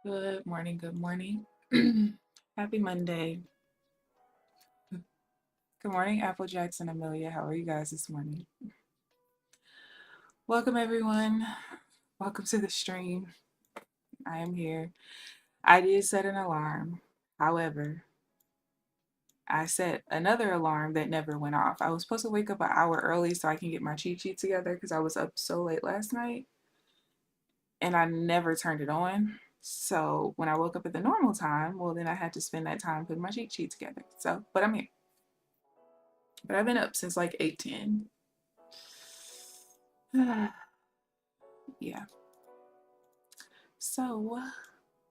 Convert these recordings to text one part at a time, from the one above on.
Good morning, good morning. Happy Monday. Good morning, Apple Jackson, Amelia. How are you guys this morning? Welcome, everyone. Welcome to the stream. I am here. I did set an alarm. However, I set another alarm that never went off. I was supposed to wake up an hour early so I can get my cheat sheet together because I was up so late last night and I never turned it on. So when I woke up at the normal time, well, then I had to spend that time putting my cheat sheet together. So, but I'm here. But I've been up since like 8:10. Yeah. So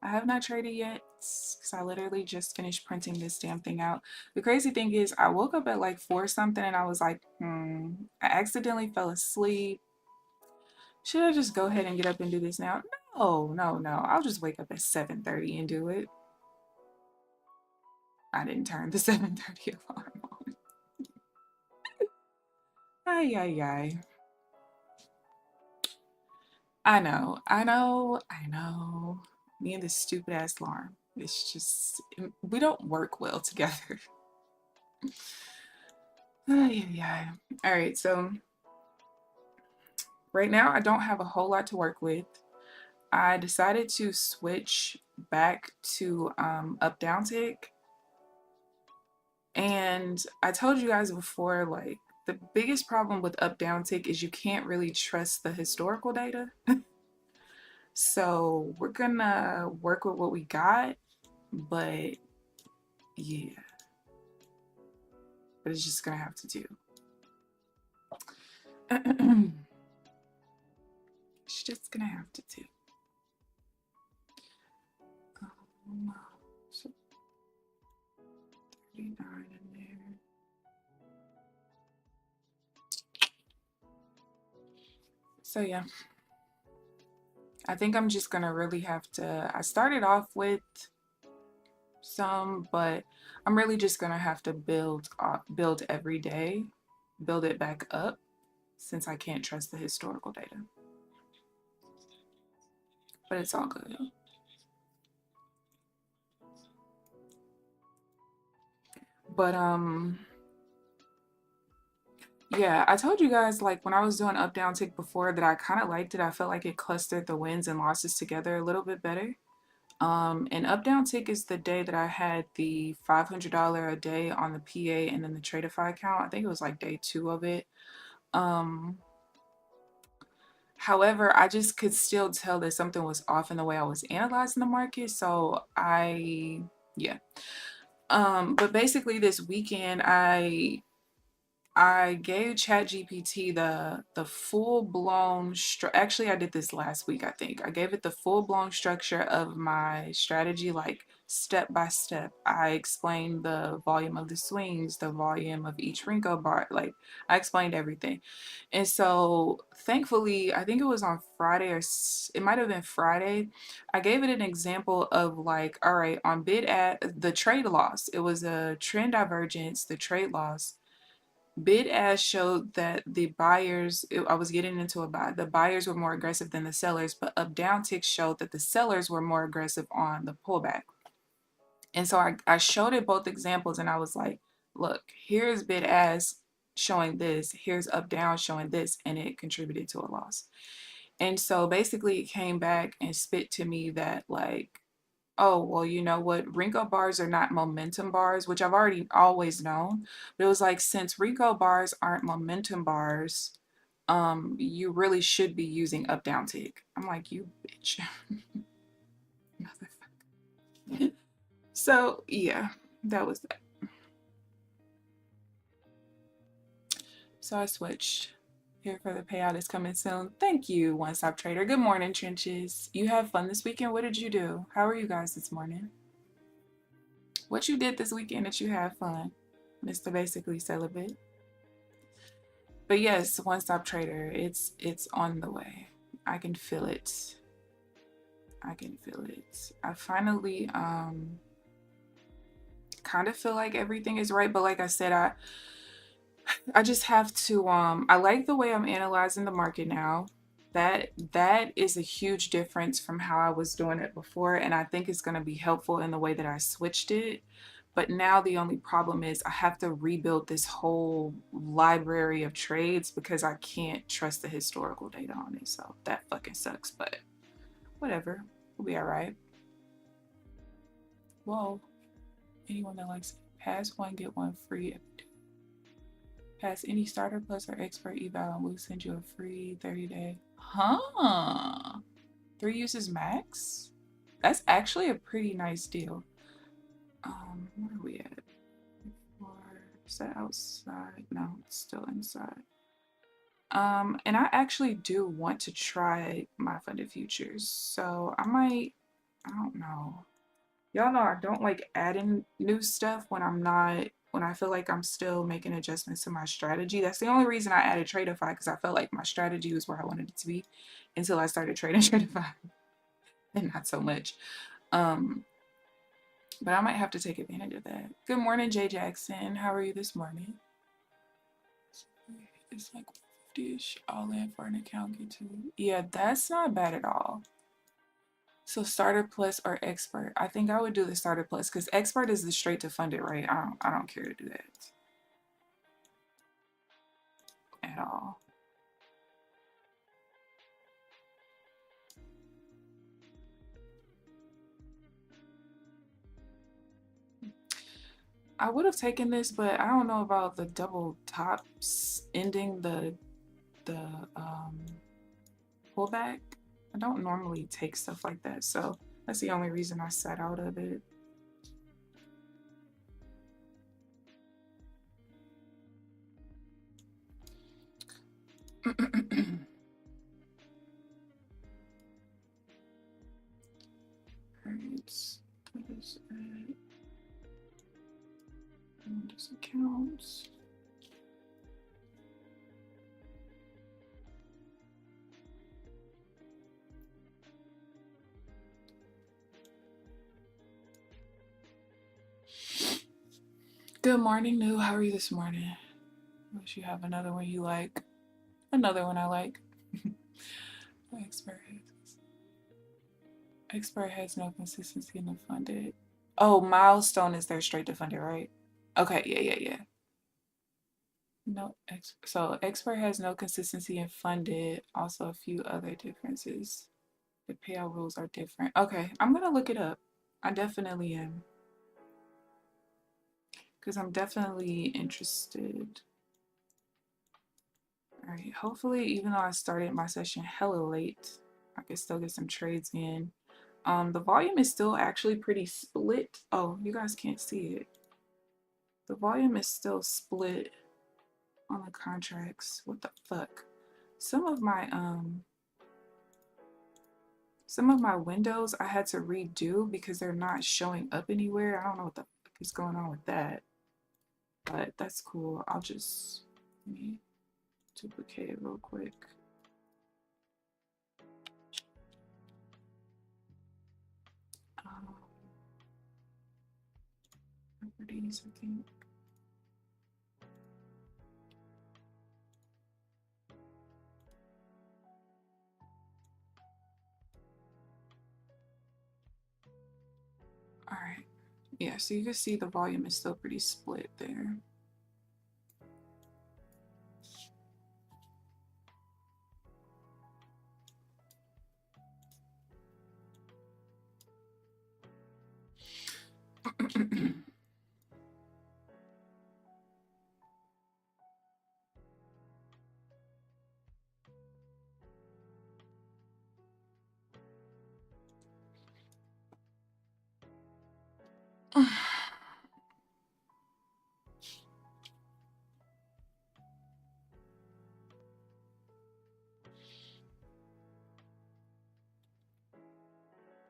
I have not traded yet because I literally just finished printing this damn thing out. The crazy thing is I woke up at like 4 something and I was like, I accidentally fell asleep. Should I just go ahead and get up and do this now? No. I'll just wake up at 7:30 and do it. I didn't turn the 7:30 alarm on. Ay. I know. Me and this stupid ass alarm. It's just, we don't work well together. Ay. All right, so right now I don't have a whole lot to work with. I decided to switch back to up down tick. And I told you guys before, like, the biggest problem with up down tick is you can't really trust the historical data. So we're gonna work with what we got, but yeah, but it's just gonna have to do. It's just gonna have to do. So 39 in there. So yeah, I think I'm just gonna really have to. I started off with some, but I'm really just gonna have to build every day, build it back up, since I can't trust the historical data. But it's all good. But yeah, I told you guys like when I was doing up down tick before that I kind of liked it. I felt like it clustered the wins and losses together a little bit better. And up down tick is the day that I had the $500 a day on the PA and then the Tradeify account. I think it was like day 2 of it. However, I just could still tell that something was off in the way I was analyzing the market. So yeah. But basically this weekend I gave ChatGPT the full-blown actually I did this last week, I think. I gave it the full-blown structure of my strategy, like step by step. I explained the volume of the swings, the volume of each Renko bar, like I explained everything. And so thankfully, I think it was on Friday or it might have been Friday. I gave it an example of like, all right, on bid at the trade loss. It was a trend divergence, the trade loss. Bid ask showed that the buyers, I was getting into a buy, the buyers were more aggressive than the sellers, but up down tick showed that the sellers were more aggressive on the pullback. And so I showed it both examples and I was like, look, here's bid ask showing this, here's up down showing this, and it contributed to a loss. And so basically it came back and spit to me that like, oh, well, you know what? Renko bars are not momentum bars, which I've already always known. But it was like, since Renko bars aren't momentum bars, you really should be using up down tick. I'm like, you bitch. So yeah, that was that. So I switched. Here for the payout is coming soon. Thank you, One Stop Trader. Good morning, Trenches. You have fun this weekend. What did you do? How are you guys this morning? What you did this weekend that you had fun, Mr. Basically Celibate? But yes, One Stop Trader, it's on the way. I can feel it. I can feel it. I finally kind of feel like everything is right, but like I said, I just have to I like the way I'm analyzing the market now. That is a huge difference from how I was doing it before, and I think it's going to be helpful in the way that I switched it. But now the only problem is I have to rebuild this whole library of trades because I can't trust the historical data on it. So that fucking sucks, but whatever. We'll be all right. Whoa. Anyone that likes it, pass one, get one free. Pass any starter plus or expert eval and we'll send you a free 30-day. Huh. 3 uses max? That's actually a pretty nice deal. Where are we at? Is that outside? No, it's still inside. And I actually do want to try my funded futures. So I don't know. Y'all know I don't like adding new stuff when when I feel like I'm still making adjustments to my strategy. That's the only reason I added Tradeify, because I felt like my strategy was where I wanted it to be until I started trading Tradeify. And not so much. But I might have to take advantage of that. Good morning, Jay Jackson. How are you this morning? It's like 50-ish all in for an account get to. Yeah, that's not bad at all. So starter plus or expert. I think I would do the starter plus because expert is the straight to fund it, right? I don't care to do that at all. I would have taken this, but I don't know about the double tops ending the pullback. I don't normally take stuff like that, so that's the only reason I sat out of it. Accounts. Good morning, New. How are you this morning? Wish you have another one you like. Another one I like. Expert has no consistency in the funded. Oh, milestone is their straight to funded, right? Okay, yeah. No, so expert has no consistency in funded. Also, a few other differences. The payout rules are different. Okay, I'm gonna look it up. I definitely am, because I'm definitely interested. All right, hopefully, even though I started my session hella late, I can still get some trades in. The volume is still actually pretty split. Oh, you guys can't see it. The volume is still split on the contracts. What the fuck? Some of my windows I had to redo because they're not showing up anywhere. I don't know what the fuck is going on with that. But that's cool. I'll just let me duplicate it real quick. Properties, I think. All right. Yeah, so you can see the volume is still pretty split there.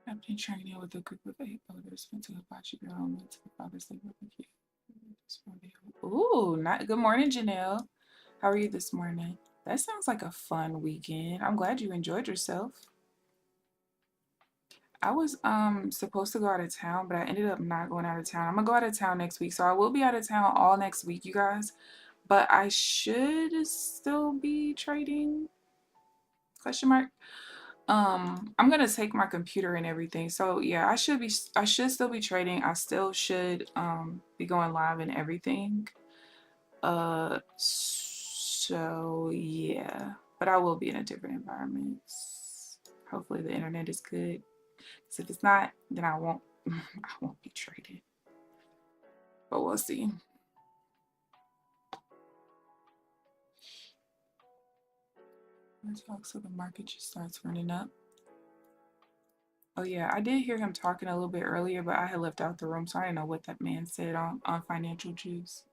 I've been training with a group of 8 voters. Went to Hibachi Girl and went to the Father's Day barbecue. Ooh, good morning, Janelle. How are you this morning? That sounds like a fun weekend. I'm glad you enjoyed yourself. I was supposed to go out of town, but I ended up not going out of town. I'm gonna go out of town next week, so I will be out of town all next week, you guys. But I should still be trading. Question mark. I'm gonna take my computer and everything. So yeah, I should still be trading. I still should be going live and everything. So yeah, but I will be in a different environment. Hopefully the internet is good. Because if it's not, then I won't I won't be trading. But we'll see. Let's talk so the market just starts running up. Oh yeah, I did hear him talking a little bit earlier, but I had left out the room, so I didn't know what that man said on Financial Juice.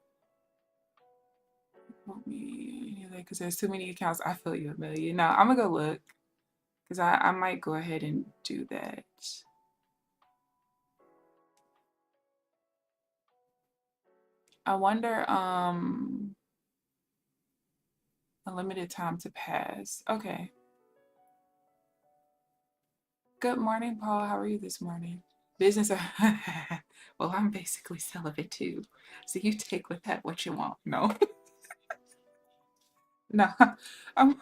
Want me because there's too many accounts. I feel you, Amelia. No, I'm gonna go look because I might go ahead and do that. I wonder, a limited time to pass. Okay. Good morning, Paul. How are you this morning? Business. Well, I'm basically celibate too. So you take with that what you want. No. No. I'm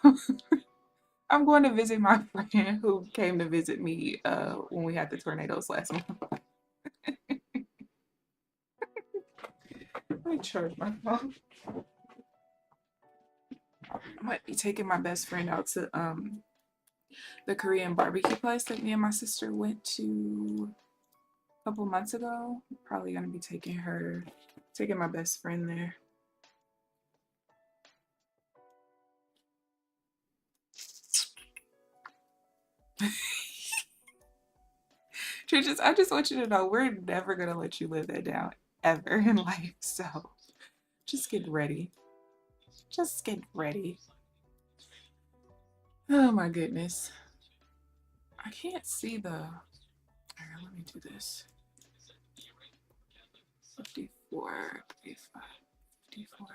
I'm going to visit my friend who came to visit me when we had the tornadoes last month. Let me charge my phone. I might be taking my best friend out to the Korean barbecue place that me and my sister went to a couple months ago. Probably gonna be taking my best friend there. I just want you to know we're never gonna let you live that down ever in life. So just get ready. Just get ready. Oh my goodness. I can't see the. Alright, let me do this. 54, 55, 54.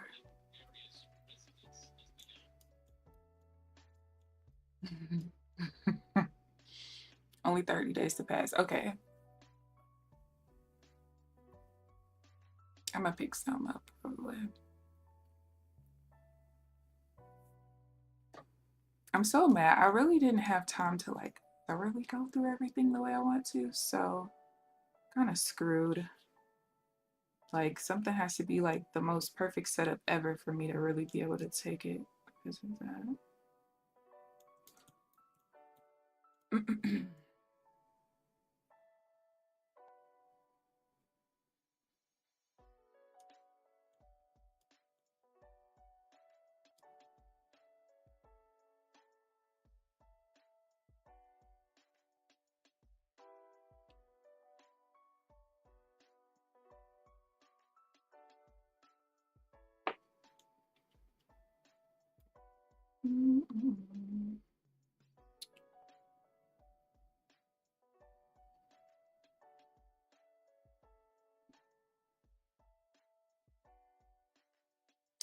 Only 30 days to pass. Okay. I'm gonna pick some up probably. I'm so mad. I really didn't have time to like thoroughly go through everything the way I want to, so kind of screwed. Like something has to be like the most perfect setup ever for me to really be able to take it because of that.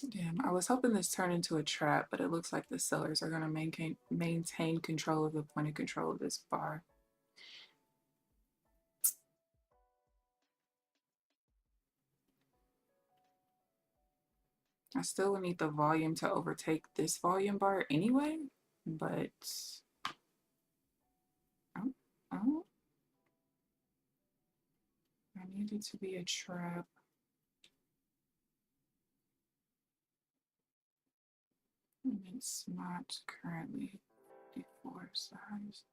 Damn, I was hoping this turned into a trap, but it looks like the sellers are going to maintain control of the point of control of this bar. I still need the volume to overtake this volume bar anyway, but oh, I need it to be a trap. And it's not currently 54 size.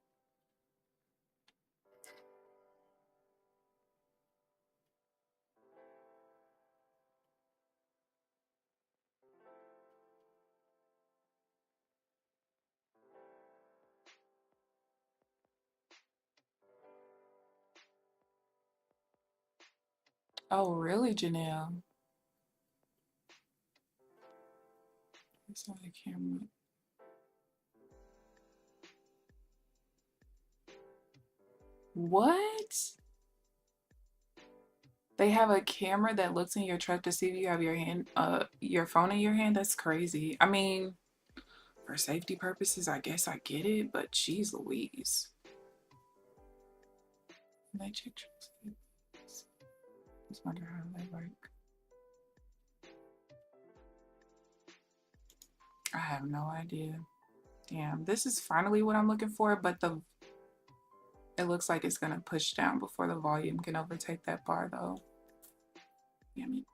Oh, really, Janelle? It's on the camera. What? They have a camera that looks in your truck to see if you have your phone in your hand? That's crazy. I mean, for safety purposes, I guess I get it, but geez Louise. Can I check? Just wonder how they work. I have no idea. Damn, this is finally what I'm looking for, but it looks like it's gonna push down before the volume can overtake that bar though. Damn it.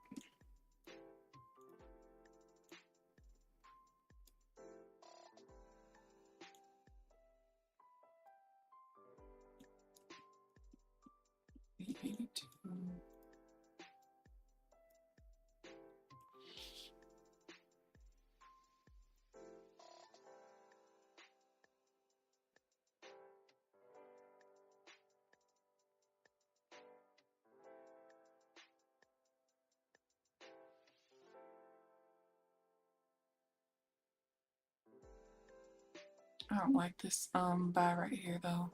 I don't like this buy right here though.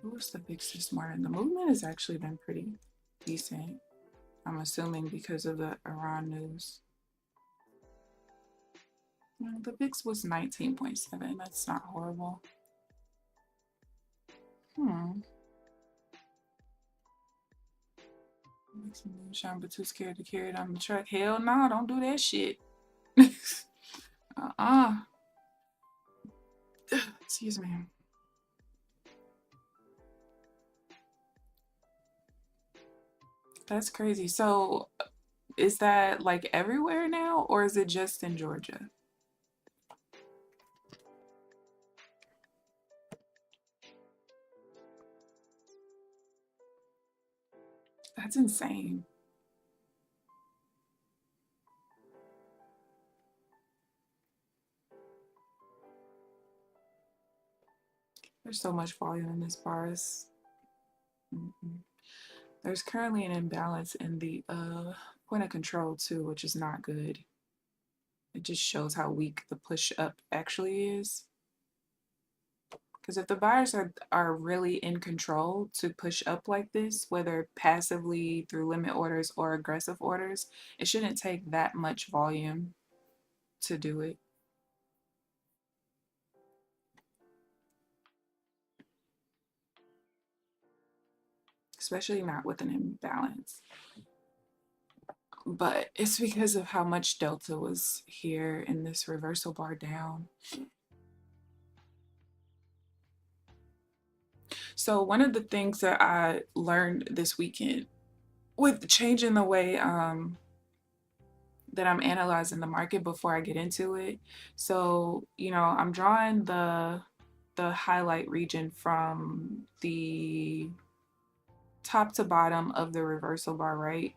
Who's the big sis Martin? The movement has actually been pretty decent. I'm assuming because of the Iran news. The VIX was 19.7. That's not horrible. Make some moonshine, but too scared to carry it on the truck. Hell no, don't do that shit. Excuse me. That's crazy. So is that like everywhere now, or is it just in Georgia? That's insane. There's so much volume in this bar. There's currently an imbalance in the point of control too, which is not good. It just shows how weak the push up actually is. Because if the buyers are really in control to push up like this, whether passively through limit orders or aggressive orders, it shouldn't take that much volume to do it. Especially not with an imbalance. But it's because of how much delta was here in this reversal bar down. So one of the things that I learned this weekend with changing the way that I'm analyzing the market before I get into it. So, I'm drawing the highlight region from the top to bottom of the reversal bar, right?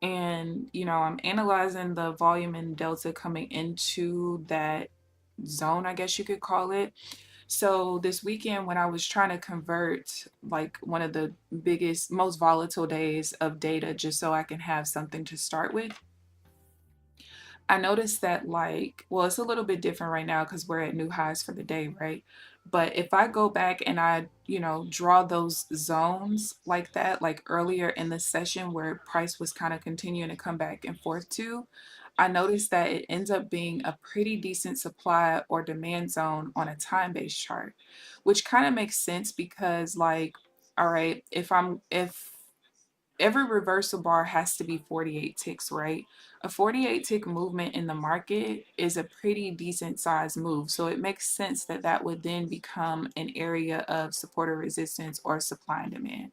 And, I'm analyzing the volume and delta coming into that zone, I guess you could call it. So this weekend when I was trying to convert like one of the biggest, most volatile days of data just so I can have something to start with, I noticed that well, it's a little bit different right now because we're at new highs for the day, right? But if I go back and I, draw those zones like that, like earlier in the session where price was kind of continuing to come back and forth to, I noticed that it ends up being a pretty decent supply or demand zone on a time-based chart, which kind of makes sense because all right, if every reversal bar has to be 48 ticks, right? A 48 tick movement in the market is a pretty decent size move. So it makes sense that that would then become an area of support or resistance or supply and demand.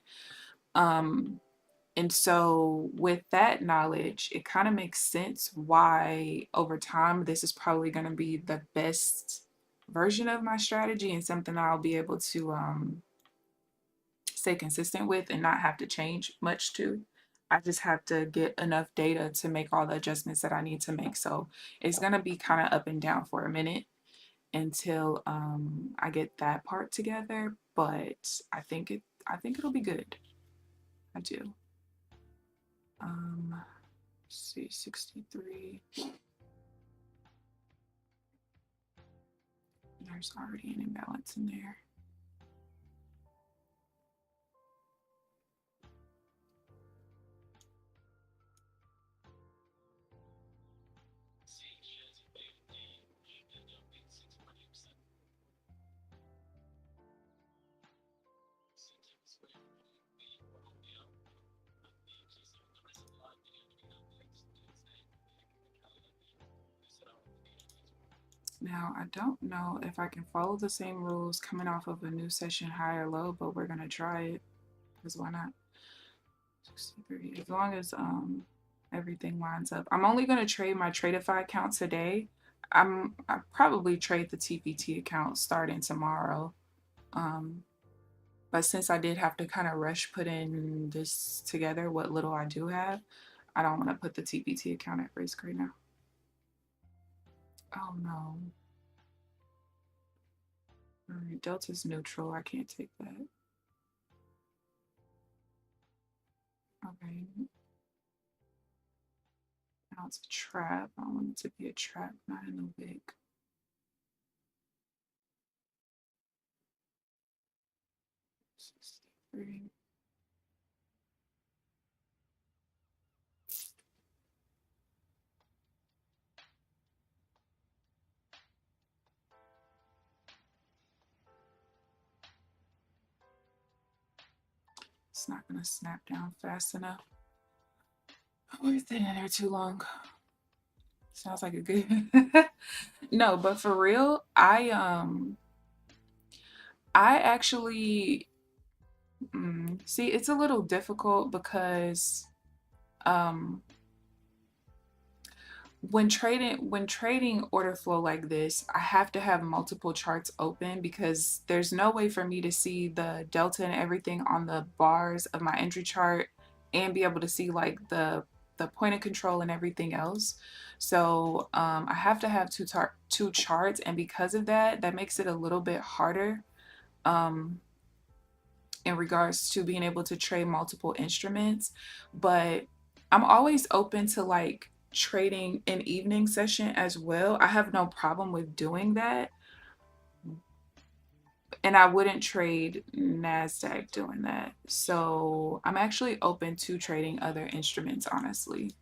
And so with that knowledge, it kind of makes sense why over time, this is probably going to be the best version of my strategy and something I'll be able to stay consistent with and not have to change much to. I just have to get enough data to make all the adjustments that I need to make. So it's going to be kind of up and down for a minute until I get that part together. But I think it'll be good. I do. Let's see, 63. There's already an imbalance in there. Now, I don't know if I can follow the same rules coming off of a new session high or low, but we're gonna try it, because why not? 63, as long as everything lines up. I'm only gonna trade my Tradify account today. I probably trade the TPT account starting tomorrow. But since I did have to kind of rush put in this together, what little I do have, I don't want to put the TPT account at risk right now. Oh no. All right, Delta's neutral. I can't take that. Okay. Now it's a trap. I want it to be a trap, not in a wig. It's not gonna snap down fast enough. We're staying in there too long. Sounds like a good. No, but for real, I actually see, it's a little difficult because um when trading order flow like this, I have to have multiple charts open because there's no way for me to see the delta and everything on the bars of my entry chart and be able to see like the point of control and everything else. So I have to have two charts, and because of that, that makes it a little bit harder um, in regards to being able to trade multiple instruments. But I'm always open to like trading an evening session as well. I have no problem with doing that. And I wouldn't trade Nasdaq doing that. So I'm actually open to trading other instruments, honestly,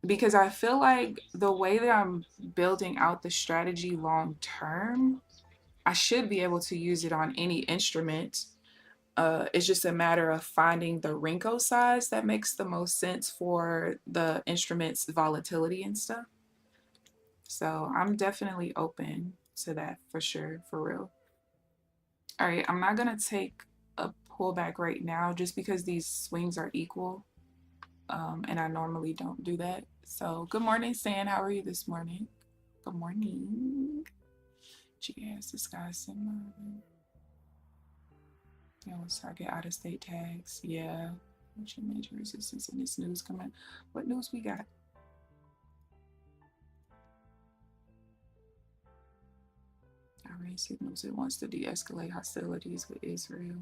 because I feel like the way that I'm building out the strategy long term, I should be able to use it on any instrument. It's just a matter of finding the Renko size that makes the most sense for the instrument's volatility and stuff. So I'm definitely open to that for sure, for real. All right, I'm not gonna take a pullback right now just because these swings are equal. And I normally don't do that. So good morning, Stan. How are you this morning? Good morning. GS, this guy's similar. Yeah, let's target out of state tags. Yeah. What's your major resistance in this news coming? What news we got? Iran signals it wants to de-escalate hostilities with Israel.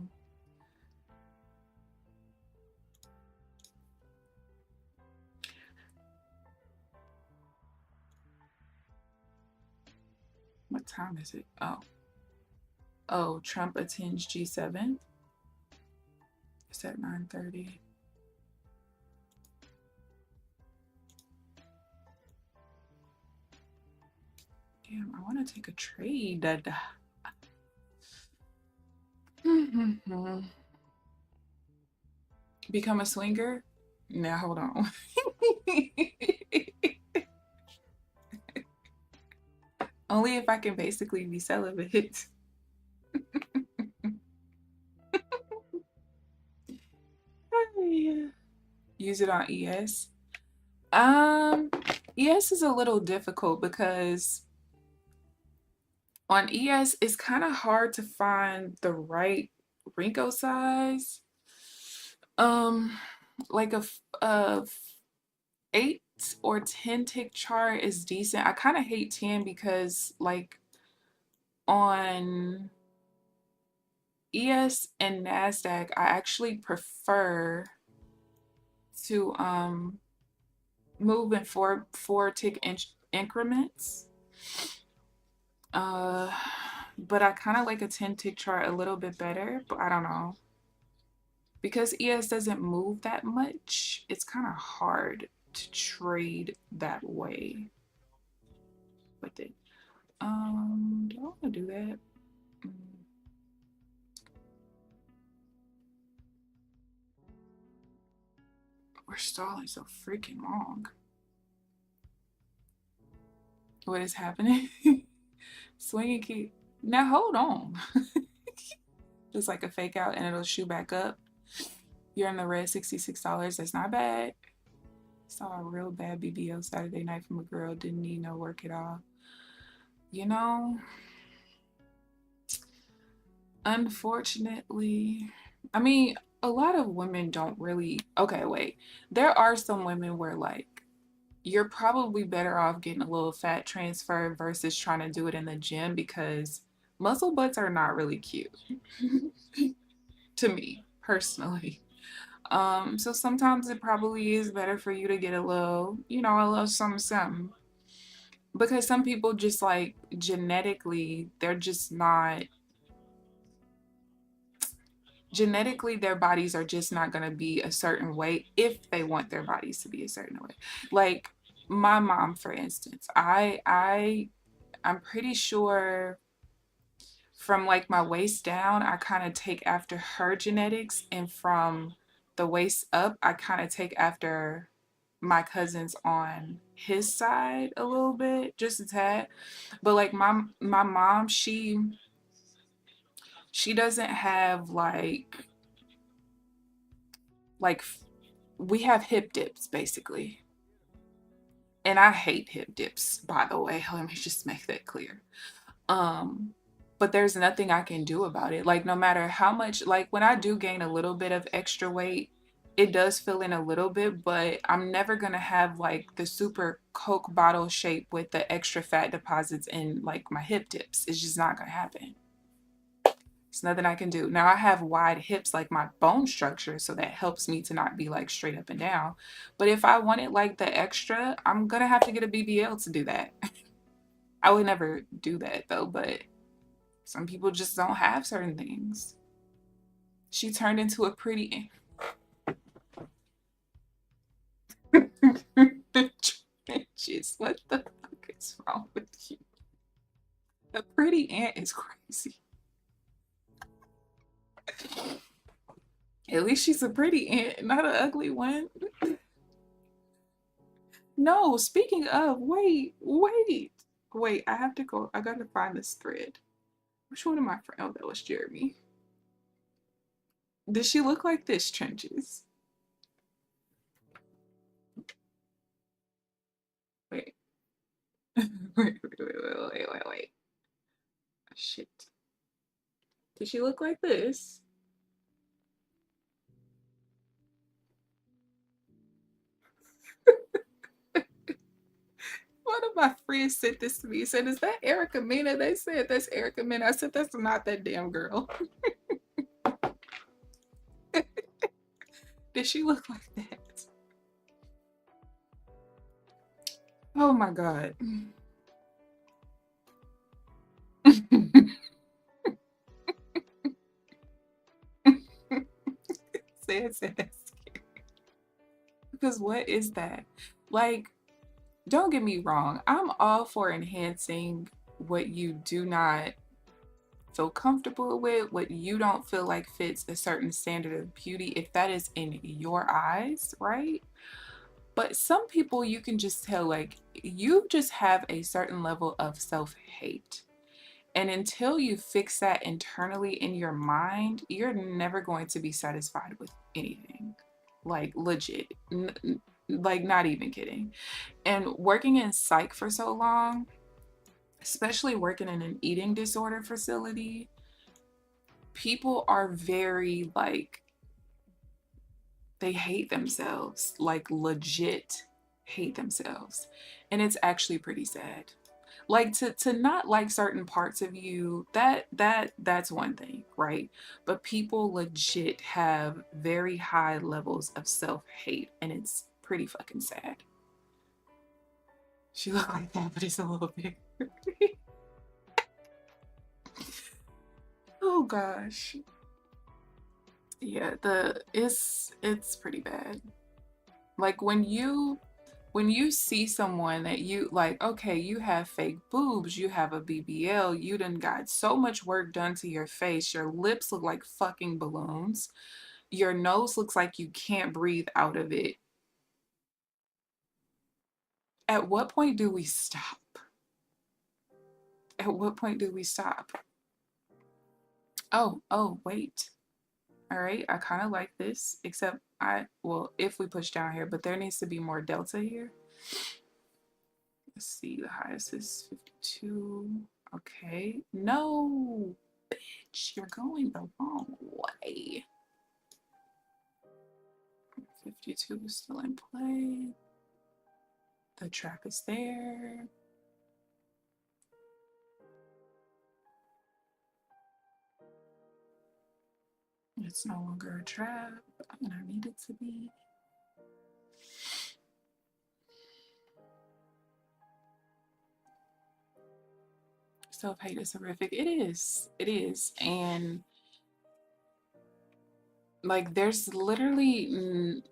What time is it? Oh, Trump attends G7. It's at 9:30. Damn, I want to take a trade. Become a swinger? Now hold on. Only if I can basically be celibate. Use it on ES. ES is a little difficult because on ES it's kind of hard to find the right Renko size. Like a 8 or 10 tick chart is decent. I kind of hate 10 because like on ES and Nasdaq, I actually prefer to move in four tick increments. But I kind of like a 10 tick chart a little bit better, but I don't know. Because ES doesn't move that much, it's kind of hard to trade that way with it. Do I want to do that? We're stalling so freaking long. What is happening? Swinging key. Now hold on. Just like a fake out and it'll shoot back up. You're in the red, $66. That's not bad. Saw a real bad BBL Saturday night from a girl. Didn't need no work at all. You know, unfortunately, I mean, a lot of women don't really. Okay, wait. There are some women where, like, you're probably better off getting a little fat transfer versus trying to do it in the gym because muscle butts are not really cute to me personally. So sometimes it probably is better for you to get a little, a little something, something. Because some people just like genetically, they're just not, genetically, their bodies are just not going to be a certain way if they want their bodies to be a certain way. Like my mom, for instance, I'm pretty sure from like my waist down, I kind of take after her genetics, and from the waist up, I kind of take after my cousins on his side a little bit, just a tad. But like my mom, she doesn't have like we have hip dips basically. And I hate hip dips, by the way. Let me just make that clear. Um, but there's nothing I can do about it. Like no matter how much, like when I do gain a little bit of extra weight, it does fill in a little bit, but I'm never gonna have like the super Coke bottle shape with the extra fat deposits in like my hip dips. It's just not gonna happen. It's nothing I can do. Now I have wide hips like my bone structure, so that helps me to not be like straight up and down. But if I wanted like the extra, I'm gonna have to get a BBL to do that. I would never do that though, but some people just don't have certain things. She turned into a pretty trenches. What the fuck is wrong with you? A pretty ant is crazy. At least she's a pretty ant, not an ugly one. No, speaking of, wait, I have to go. I gotta find this thread. Which one of my friends? Oh, that was Jeremy. Does she look like this, Trenches? Wait. Wait. Shit. Does she look like this? One of my friends said this to me. He said, "Is that Erica Mena?" They said, "That's Erica Mena." I said, "That's not that damn girl." Did she look like that? Oh my God. Say that's scary. Because what is that? Like, don't get me wrong. I'm all for enhancing what you do not feel comfortable with, what you don't feel like fits a certain standard of beauty, if that is in your eyes, right? But some people you can just tell, like, you just have a certain level of self hate. And until you fix that internally in your mind, you're never going to be satisfied with anything. Like, legit. Like, not even kidding. And working in psych for so long, especially working in an eating disorder facility, people are very like, they hate themselves, like legit hate themselves. And it's actually pretty sad. Like to not like certain parts of you, that's one thing, right? But people legit have very high levels of self-hate, and it's pretty fucking sad. She looked like that, but it's a little bit. Oh gosh. Yeah, the it's pretty bad. Like when you see someone that you like, okay, you have fake boobs, you have a BBL, you done got so much work done to your face, your lips look like fucking balloons, your nose looks like you can't breathe out of it. At what point do we stop? At what point do we stop? Oh, wait. All right, I kind of like this, except well, if we push down here, but there needs to be more delta here. Let's see, the highest is 52. Okay, no, bitch, you're going the wrong way. 52 is still in play. The trap is there. It's no longer a trap, and I need it to be. Self-hate is horrific. It is. It is. And like, there's literally,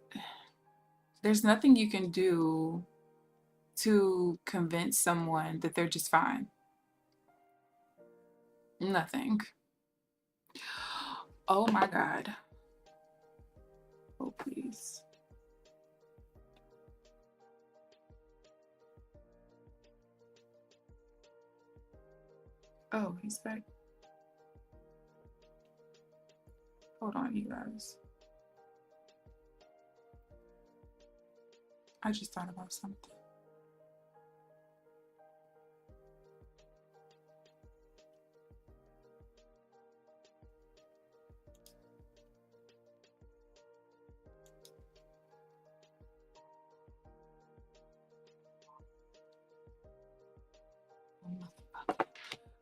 there's nothing you can do to convince someone that they're just fine. Nothing. Oh my God. Oh, please. Oh, he's back. Hold on, you guys. I just thought about something.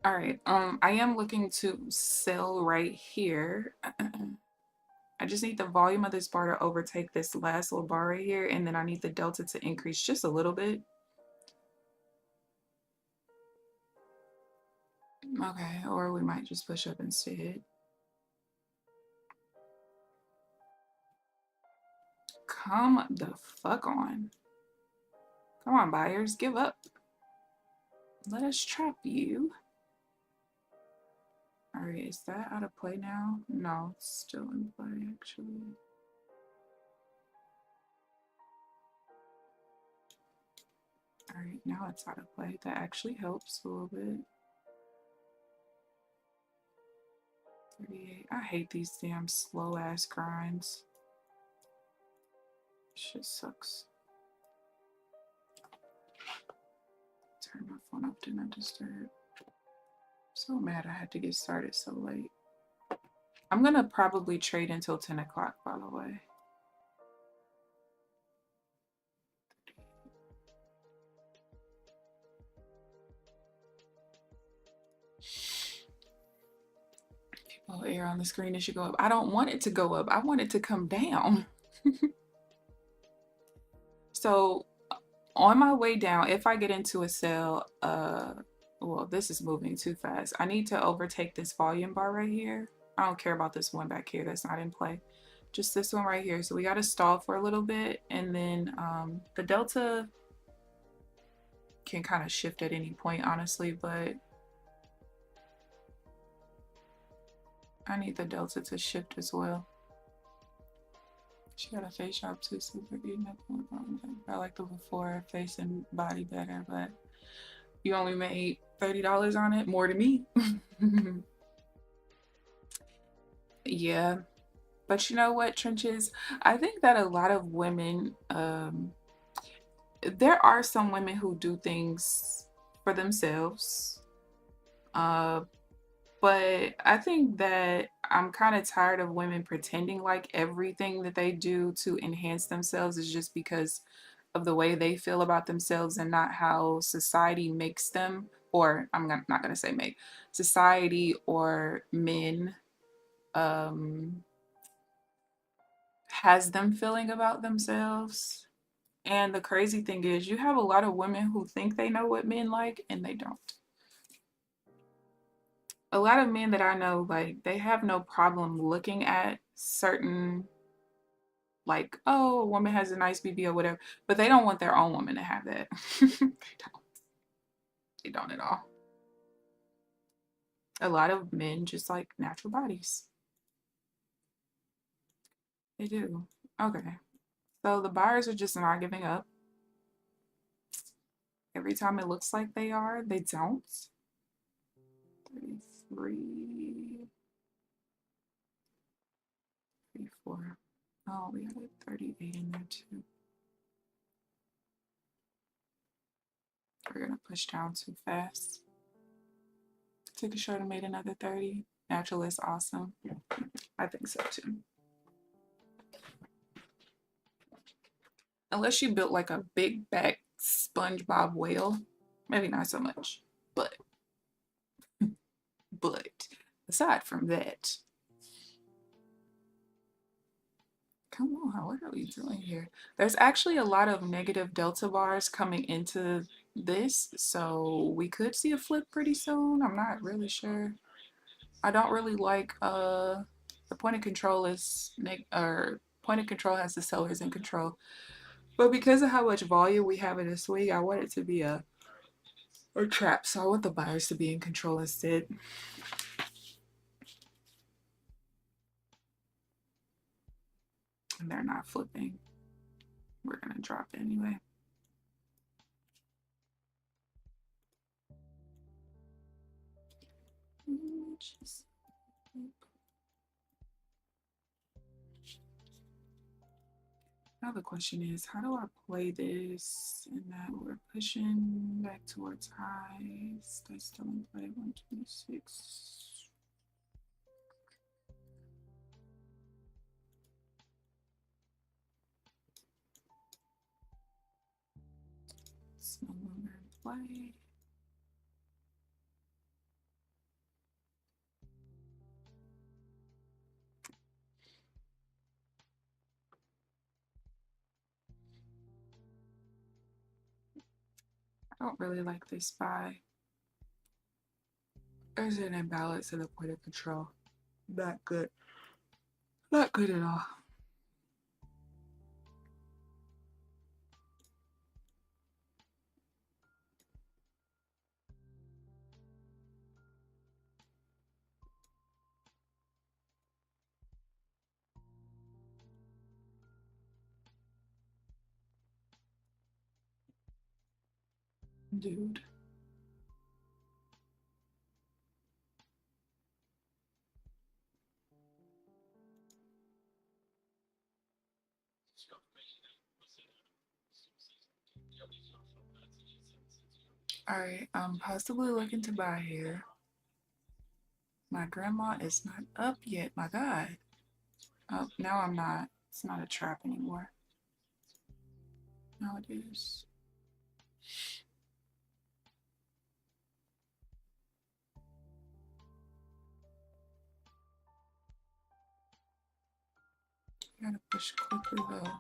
All right, I am looking to sell right here. I just need the volume of this bar to overtake this last little bar right here, and then I need the delta to increase just a little bit. Okay, or we might just push up instead. Come the fuck on. Come on, buyers, give up. Let us trap you. All right, is that out of play now? No, it's still in play, actually. All right, now it's out of play. That actually helps a little bit. 38. I hate these damn slow ass grinds. Shit sucks. Turn my phone off, do not disturb. So mad I had to get started so late. I'm gonna probably trade until 10 o'clock, by the way. People air on the screen, it should go up. I don't want it to go up. I want it to come down. So on my way down, if I get into a sell, well, this is moving too fast. I need to overtake this volume bar right here. I don't care about this one back here that's not in play. Just this one right here. So we got to stall for a little bit, and then the delta can kind of shift at any point, honestly, but I need the delta to shift as well. She got a face shop too, super good. I like the before face and body better, but you only made $30 on it, more to me. Yeah, but you know what, Trenches? I think that a lot of women, there are some women who do things for themselves, but I think that I'm kind of tired of women pretending like everything that they do to enhance themselves is just because of the way they feel about themselves and not how society makes them, or I'm not going to say make, society or men has them feeling about themselves. And the crazy thing is, you have a lot of women who think they know what men like, and they don't. A lot of men that I know, like, they have no problem looking at certain, like, oh, a woman has a nice BB or whatever, but they don't want their own woman to have that. They don't. They don't at all. A lot of men just like natural bodies. They do. Okay. So the buyers are just not giving up. Every time it looks like they are, they don't. 33, 34. Oh, we had a 38 in there too. We're gonna push down too fast. Took a short and made another 30. Naturalist, awesome. I think so too. Unless you built like a big back SpongeBob whale, maybe not so much. But aside from that, come on, what are we doing here? There's actually a lot of negative delta bars coming into this, so we could see a flip pretty soon. I'm not really sure. I don't really like the point of control is point of control has the sellers in control. But because of how much volume we have in this week, I want it to be a trap. So I want the buyers to be in control instead. And they're not flipping. We're gonna drop it anyway. Now the question is, how do I play this in that we're pushing back towards highs? They still in play 126. It's no longer in play. I don't really like this buy. There's an imbalance in the point of control. Not good. Not good at all. Dude. All right, I'm possibly looking to buy here. My grandma is not up yet, my God. Oh, now I'm not. It's not a trap anymore. Now it is. I gotta push quickly though.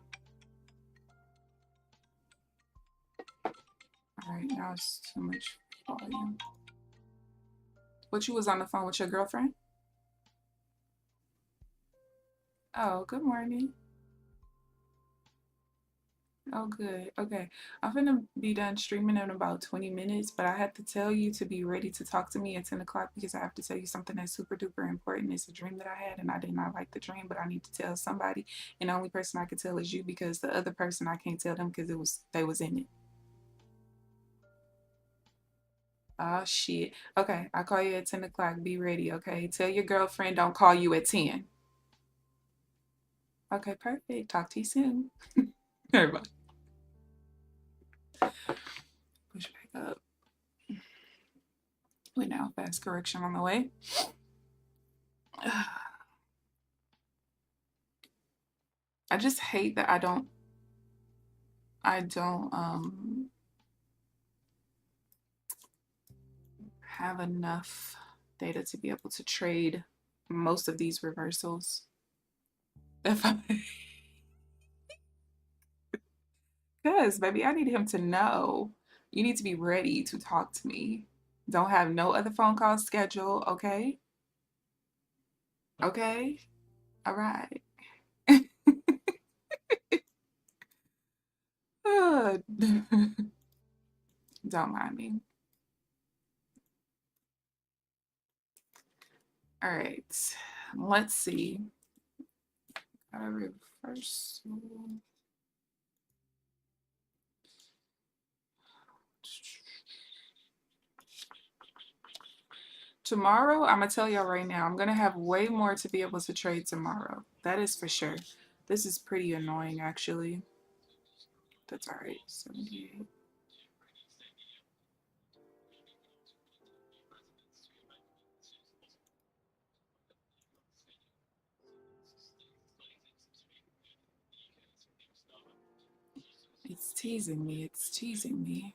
All right, now it's too much volume. What, you was on the phone with your girlfriend? Oh, good morning. Oh, good. Okay. I'm gonna be done streaming in about 20 minutes, but I have to tell you to be ready to talk to me at 10 o'clock because I have to tell you something that's super duper important. It's a dream that I had and I did not like the dream, but I need to tell somebody. And the only person I can tell is you because the other person I can't tell them because they was in it. Oh shit. Okay, I'll call you at 10 o'clock. Be ready, okay? Tell your girlfriend don't call you at 10. Okay, perfect. Talk to you soon. Everybody. Push back up. We now fast correction on the way. I just hate that I don't have enough data to be able to trade most of these reversals. Because, baby, I need him to know. You need to be ready to talk to me. Don't have no other phone calls scheduled, okay? Okay? All right. Don't mind me. All right. Let's see. Got a reversal. Tomorrow, I'm gonna tell y'all right now, I'm gonna have way more to be able to trade tomorrow. That is for sure. This is pretty annoying, actually. That's all right. 78. It's teasing me. It's teasing me.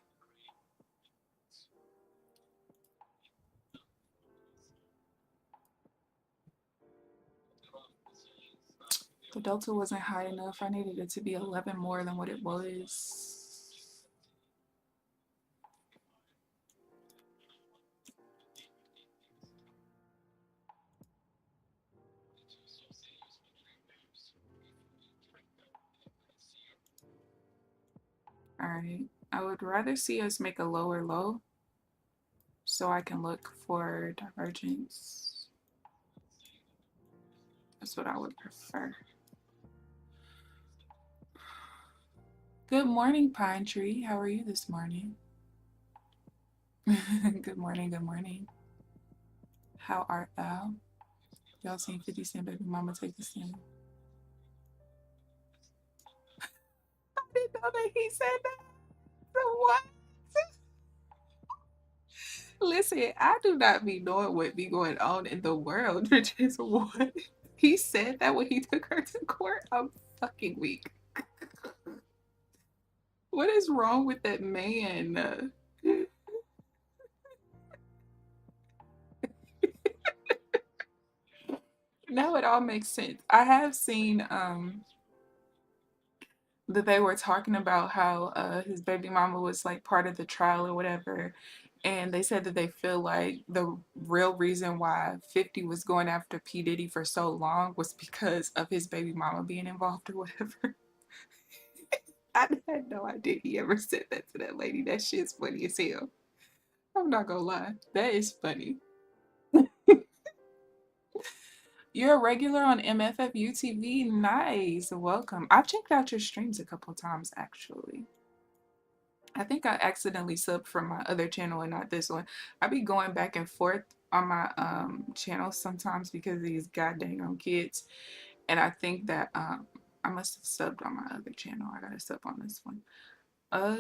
The delta wasn't high enough. I needed it to be 11 more than what it was. All right. I would rather see us make a lower low so I can look for divergence. That's what I would prefer. Good morning, Pine Tree. How are you this morning? Good morning, good morning. How art thou? Y'all seen 50 Cent Baby Mama take the stand? I didn't know that he said that. So what? Listen, I do not be knowing what be going on in the world. Just what? He said that when he took her to court? I'm fucking weak. What is wrong with that man? Now it all makes sense. I have seen that they were talking about how his baby mama was like part of the trial or whatever. And they said that they feel like the real reason why 50 was going after P. Diddy for so long was because of his baby mama being involved or whatever. I had no idea he ever said that to that lady. That shit's funny as hell. I'm not gonna lie. That is funny. You're a regular on MFFU TV. Nice. Welcome. I've checked out your streams a couple times actually. I think I accidentally subbed from my other channel and not this one. I be going back and forth on my channel sometimes because of these goddamn kids. And I think that I must have subbed on my other channel. I gotta sub on this one. All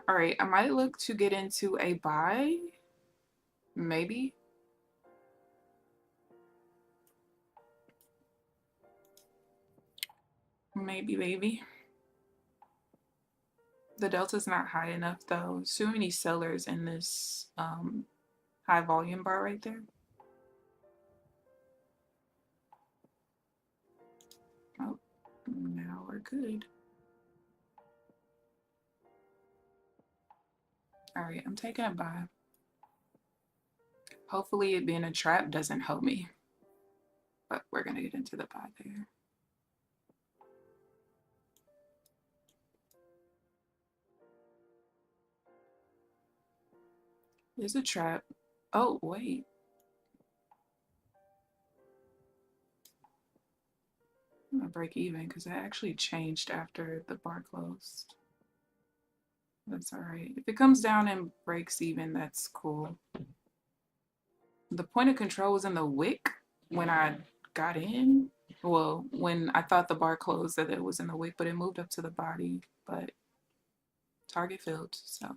right. I might look to get into a buy. Maybe. Maybe. The delta's not high enough though. Too many sellers in this high volume bar right there. Oh, now we're good. All right, I'm taking a buy. Hopefully it being a trap doesn't help me. But we're gonna get into the buy there. There's a trap. Oh, wait. I'm gonna break even because that actually changed after the bar closed. That's all right. If it comes down and breaks even, that's cool. The point of control was in the wick when I got in. Well, when I thought the bar closed that it was in the wick, but it moved up to the body, but target filled. So,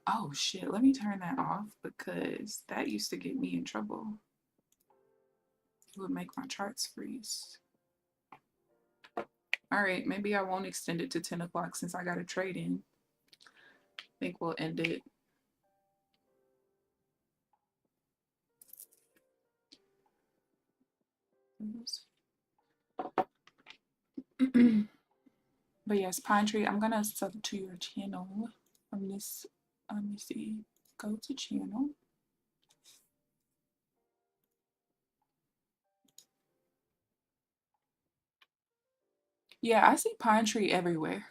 oh shit, let me turn that off because that used to get me in trouble. It would make my charts freeze. All right, maybe I won't extend it to 10 o'clock since I got a trade in. I think we'll end it. But yes, Pine Tree, I'm gonna sub to your channel from this. Let me see. Go to channel. Yeah, I see Pine Tree everywhere.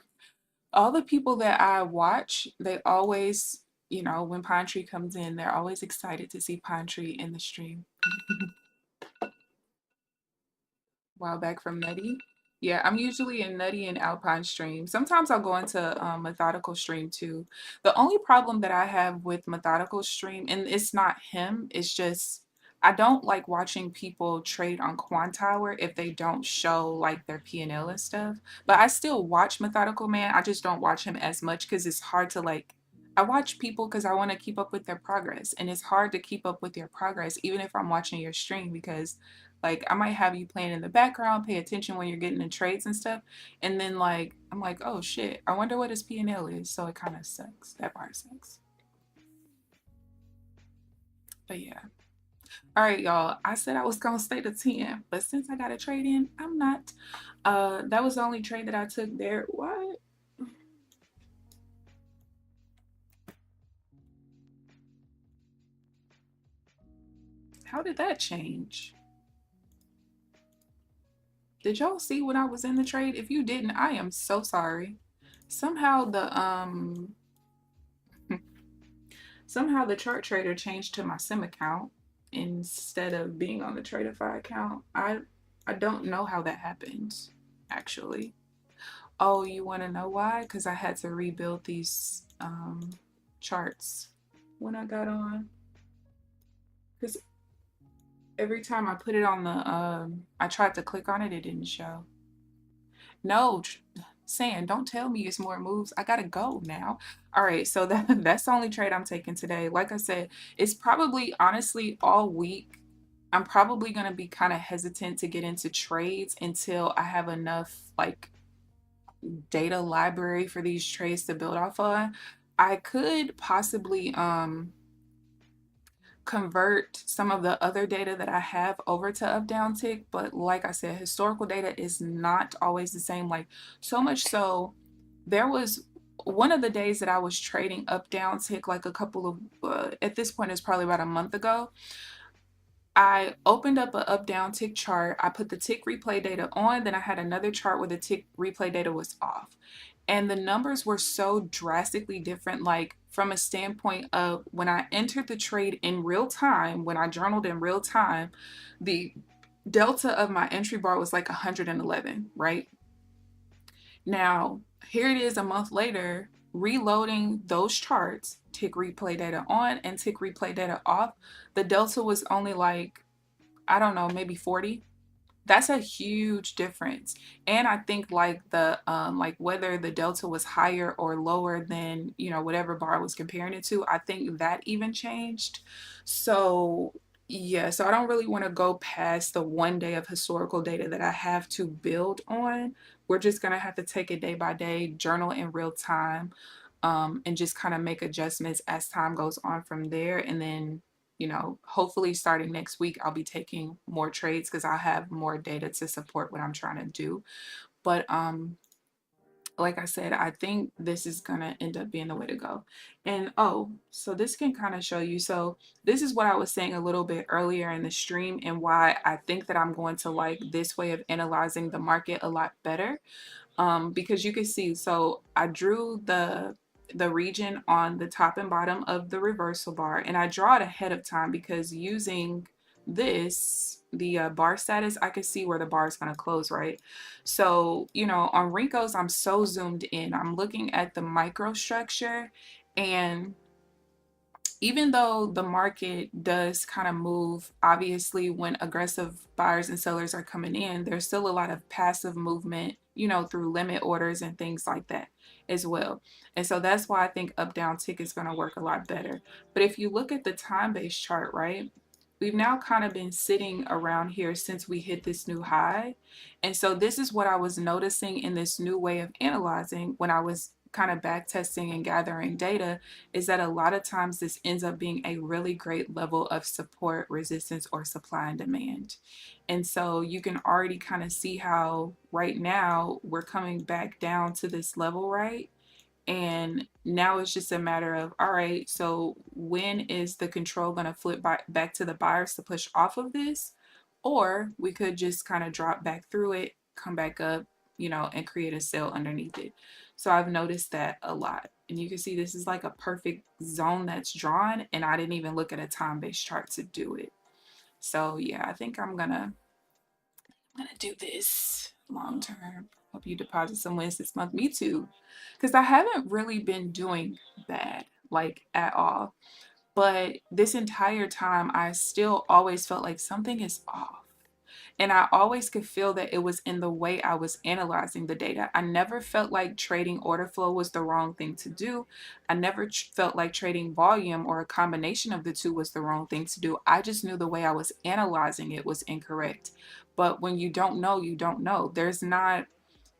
All the people that I watch, they always, you know, when Pine Tree comes in, they're always excited to see Pine Tree in the stream. While back from Nutty. Yeah, I'm usually in Nutty and Alpine stream. Sometimes I'll go into Methodical stream too. The only problem that I have with Methodical stream, and it's not him, it's just I don't like watching people trade on Quantower if they don't show like their P&L and stuff. But I still watch Methodical Man. I just don't watch him as much because it's hard to like. I watch people because I want to keep up with their progress, and it's hard to keep up with your progress even if I'm watching your stream because like I might have you playing in the background, pay attention when you're getting in trades and stuff, and then like I'm like, oh shit, I wonder what his P&L is. So it kind of sucks. That part sucks. But yeah. All right, y'all. I said I was gonna stay to 10, but since I got a trade in, I'm not. That was the only trade that I took there. What? How did that change? Did y'all see when I was in the trade? If you didn't, I am so sorry. Somehow somehow the chart trader changed to my sim account instead of being on the Tradeify account. I don't know how that happened, actually. Oh, you want to know why? Because I had to rebuild these charts when I got on. Because every time I put it on the, I tried to click on it, it didn't show. No, Sand, don't tell me it's more moves. I gotta go now. All right, so that's the only trade I'm taking today. Like I said, it's probably honestly all week. I'm probably gonna be kind of hesitant to get into trades until I have enough like data library for these trades to build off on. I could possibly convert some of the other data that I have over to up down tick, but like I said, historical data is not always the same. Like so much so, there was one of the days that I was trading up down tick, like a couple of at this point it's probably about a month ago. I opened up a up down tick chart. I put the tick replay data on, then I had another chart where the tick replay data was off. And the numbers were so drastically different, like from a standpoint of when I entered the trade in real time, when I journaled in real time, the delta of my entry bar was like 111, right? Now, here it is a month later, reloading those charts, tick replay data on and tick replay data off. The delta was only like, I don't know, maybe 40. That's a huge difference. And I think like the like whether the delta was higher or lower than, you know, whatever bar I was comparing it to, I think that even changed. So yeah, so I don't really want to go past the 1 day of historical data that I have to build on. We're just gonna have to take it day by day, journal in real time, and just kind of make adjustments as time goes on from there. And then, you know, hopefully starting next week, I'll be taking more trades because I'll have more data to support what I'm trying to do. But like I said, I think this is gonna end up being the way to go. And oh, so this can kind of show you. So this is what I was saying a little bit earlier in the stream and why I think that I'm going to like this way of analyzing the market a lot better. Because you can see, so I drew the region on the top and bottom of the reversal bar, and I draw it ahead of time because using this, the bar status, I can see where the bar is going to close, right? So, you know, on Renko's, I'm so zoomed in. I'm looking at the microstructure, and even though the market does kind of move, obviously, when aggressive buyers and sellers are coming in, there's still a lot of passive movement, you know, through limit orders and things like that as well. And so that's why I think up down tick is going to work a lot better. But if you look at the time-based chart, right, we've now kind of been sitting around here since we hit this new high. And so this is what I was noticing in this new way of analyzing when I was kind of back testing and gathering data, is that a lot of times this ends up being a really great level of support, resistance, or supply and demand. And so you can already kind of see how right now we're coming back down to this level, right? And now it's just a matter of, all right, so when is the control going to flip back to the buyers to push off of this? Or we could just kind of drop back through it, come back up, you know, and create a sell underneath it. So I've noticed that a lot. And you can see this is like a perfect zone that's drawn, and I didn't even look at a time-based chart to do it. So yeah, I think I'm gonna do this long term. Hope you deposit some wins this month. Me too. Because I haven't really been doing bad, like at all. But this entire time, I still always felt like something is off. And I always could feel that it was in the way I was analyzing the data. I never felt like trading order flow was the wrong thing to do. I never felt like trading volume or a combination of the two was the wrong thing to do. I just knew the way I was analyzing it was incorrect. But when you don't know, you don't know. There's not,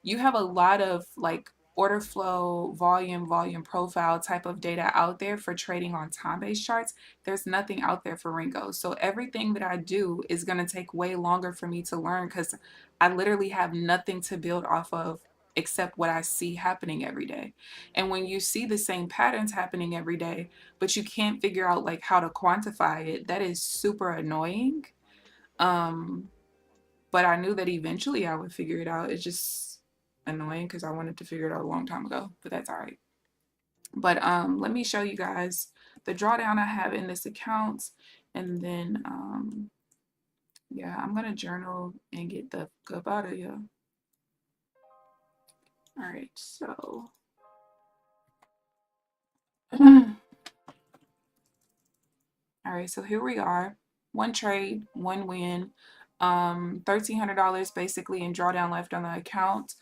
you have a lot of like order flow, volume profile type of data out there for trading on time-based charts. There's nothing out there for Renko. So everything that I do is going to take way longer for me to learn because I literally have nothing to build off of except what I see happening every day. And when you see the same patterns happening every day, but you can't figure out like how to quantify it, that is super annoying. Um, but I knew that eventually I would figure it out. It's just annoying because I wanted to figure it out a long time ago, but that's all right. But let me show you guys the drawdown I have in this account, and then yeah, I'm gonna journal and get the fuck up out of here. All right, so all right, so here we are. One trade, one win, $1,300 basically in drawdown left on the account.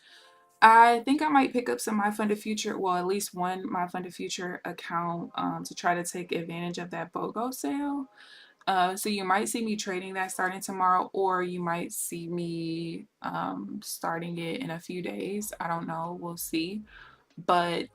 I think I might pick up some My Funded Future, well, at least one My Funded Future account to try to take advantage of that BOGO sale. So you might see me trading that starting tomorrow, or you might see me starting it in a few days. I don't know. We'll see. But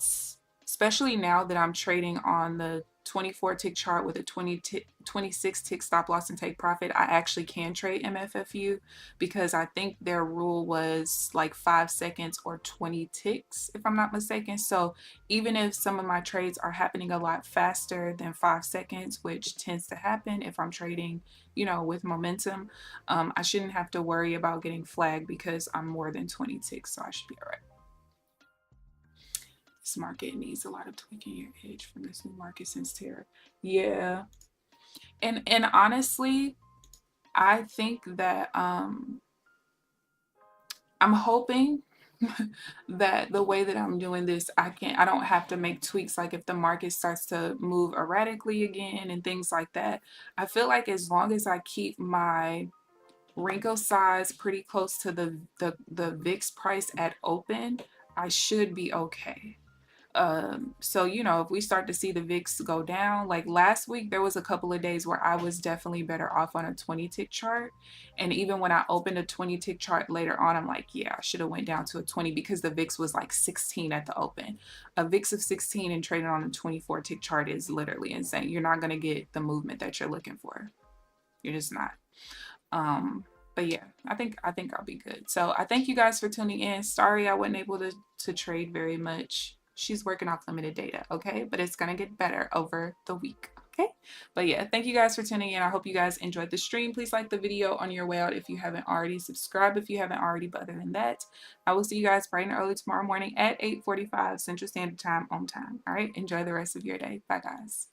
especially now that I'm trading on the 24 tick chart with a 26 tick stop loss and take profit, I actually can trade MFFU because I think their rule was like 5 seconds or 20 ticks, if I'm not mistaken. So even if some of my trades are happening a lot faster than 5 seconds, which tends to happen if I'm trading, you know, with momentum, I shouldn't have to worry about getting flagged because I'm more than 20 ticks, so I should be all right. This market needs a lot of tweaking your edge from this new market since terror. Yeah. And honestly, I think that I'm hoping that the way that I'm doing this, I don't have to make tweaks like if the market starts to move erratically again and things like that. I feel like as long as I keep my Renko size pretty close to the VIX price at open, I should be okay. So you know, if we start to see the VIX go down, like last week there was a couple of days where I was definitely better off on a 20 tick chart, and even when I opened a 20 tick chart later on, I'm like, yeah, I should have went down to a 20 because the VIX was like 16 at the open. A VIX of 16 and trading on a 24 tick chart is literally insane. You're not going to get the movement that you're looking for. You're just not. But yeah, I think I'll be good. So I thank you guys for tuning in. Sorry I wasn't able to trade very much. She's working off limited data, okay? But it's gonna get better over the week, okay? But yeah, thank you guys for tuning in. I hope you guys enjoyed the stream. Please like the video on your way out if you haven't already. Subscribe if you haven't already. But other than that, I will see you guys bright and early tomorrow morning at 8:45 Central Standard Time on time. All right, enjoy the rest of your day. Bye, guys.